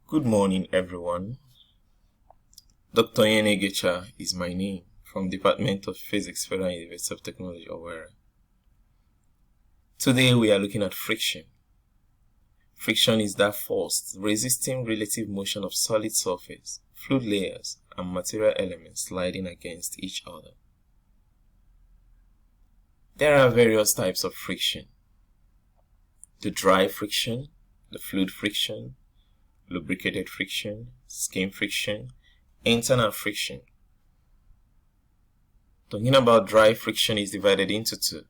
Good morning, everyone. Dr. Onyenegecha is my name from Department of Physics, Federal University of Technology, Owerri. Today we are looking at friction. Friction is that force resisting relative motion of solid surface, fluid layers, and material elements sliding against each other. There are various types of friction: the dry friction, the fluid friction, lubricated friction, skin friction, internal friction. Talking about dry friction is divided into two: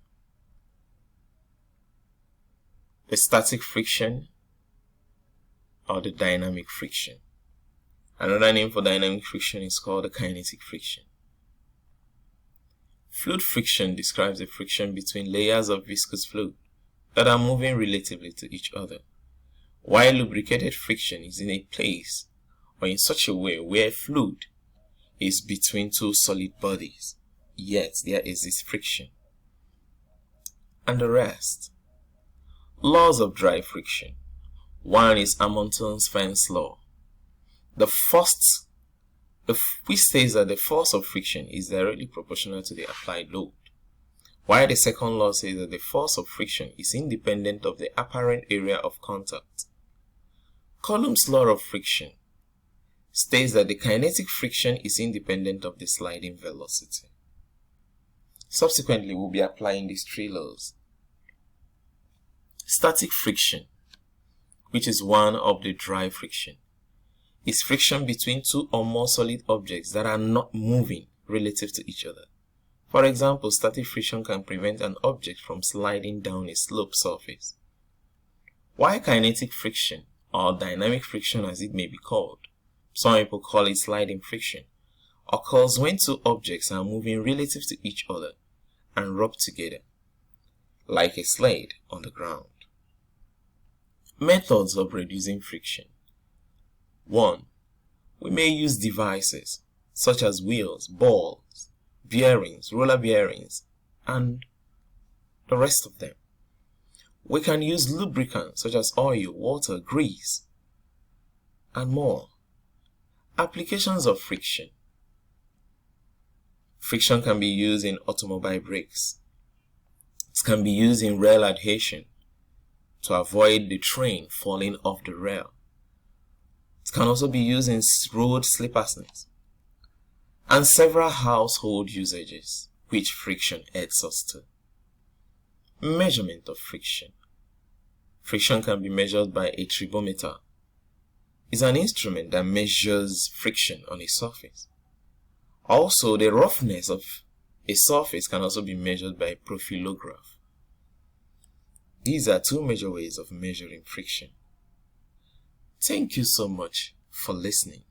the static friction or the dynamic friction. Another name for dynamic friction is called the kinetic friction. Fluid friction describes the friction between layers of viscous fluid that are moving relatively to each other, while lubricated friction is in a place or in such a way where fluid is between two solid bodies, yet there exists friction. And the rest. Laws of dry friction. One is Hamilton's fence law. Which states that the force of friction is directly proportional to the applied load, while the second law says that the force of friction is independent of the apparent area of contact. Coulomb's law of friction states that the kinetic friction is independent of the sliding velocity. Subsequently, we'll be applying these three laws. Static friction, which is one of the dry friction, is friction between two or more solid objects that are not moving relative to each other. For example, static friction can prevent an object from sliding down a sloped surface. While kinetic friction, or dynamic friction as it may be called, some people call it sliding friction, occurs when two objects are moving relative to each other and rub together, like a sled on the ground. Methods of reducing friction. 1. We may use devices such as wheels, balls, bearings, roller bearings, and the rest of them. We can use lubricants such as oil, water, grease, and more. Applications of friction. Friction can be used in automobile brakes. It can be used in rail adhesion to avoid the train falling off the rail. It can also be used in road slippersness, and several household usages which friction adds us to. Measurement of friction. Friction can be measured by a tribometer. It's an instrument that measures friction on a surface. Also, the roughness of a surface can also be measured by a profilograph. These are two major ways of measuring friction. Thank you so much for listening.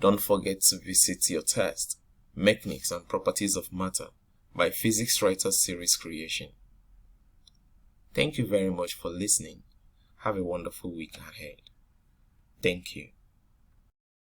Don't forget to visit your test, Mechanics and Properties of Matter by Physics Writer Series Creation. Thank you very much for listening. Have a wonderful week ahead. Thank you.